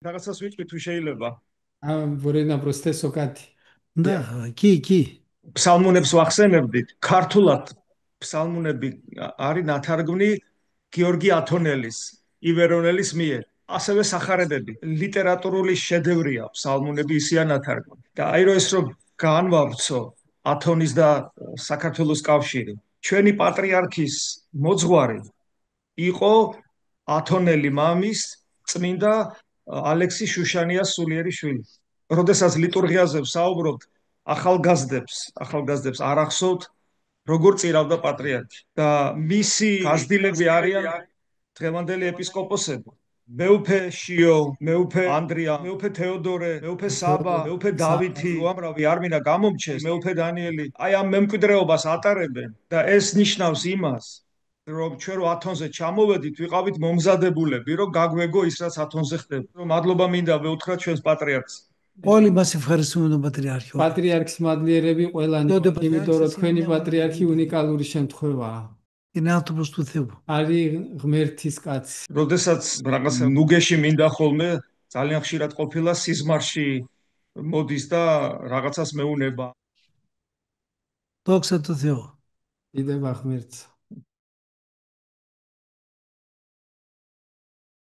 რაღაცას ვიწყი თუ შეიძლება. Μπορεί να προσθέσω κάτι. Да, εκεί. ფსალმუნებს ვახსენებდით. ქართულად ფსალმუნები არის ნათარგმნი გიორგი ათონელის, ივერონელის მიერ. ასევე სახარებები, ლიტერატურული შედევრია ფსალმუნები ისია ნათარგმნი. და აი რომ ეს რომ განვავრცო ათონის და საქართველოს კავშირი. ჩვენი პატრიარქის მოძღვარი იყო ათონელი მამის წმინდა ალექსი შუშანიას სულიერი შვილი. როდესაც ლიტურგიაზე ვსაუბრობთ, ახალგაზრდებს არ ახსოვთ, როგორ წირავდა პატრიარქი და მისი გაზრდილები არიან დღევანდელი ეპისკოპოსები. მეუფე შიო, მეუფე ანდრია, მეუფე თეოდორე, მეუფე საბა, მეუფე დავითი, უამრავი არ მინდა გამომჩეს, მეუფე დანიელი. აი ამ მემკვიდრეობას ატარებენ და ეს ნიშნავს იმას, რომ ჩვენ რო ათონზე ჩამოვედით, ვიყავით მომზადებულები, რომ გაგვეგო ის რაც ათონზე ხდება. რომ მადლობა მინდა ვეუთხრათ ჩვენს პატრიარქს. Όλοι μας ευχαριστούμε τον Πατριάρχη. Πατριάρχის მადლიერები ყველანი, იმიტომ რომ თქვენი პატრიარქი უნიკალური შემთხვევაა. Είναι άνθρωπος του Θεού. არის ღმერთის კაცი. როდესაც რაღაცა ნუგეში მინდა ხოლმე, ძალიან ხშირად ყოფილა სიზმარში მოდის და რაღაცას მეუნება. Δόξα τω Θεώ. დიდება ღმერთს.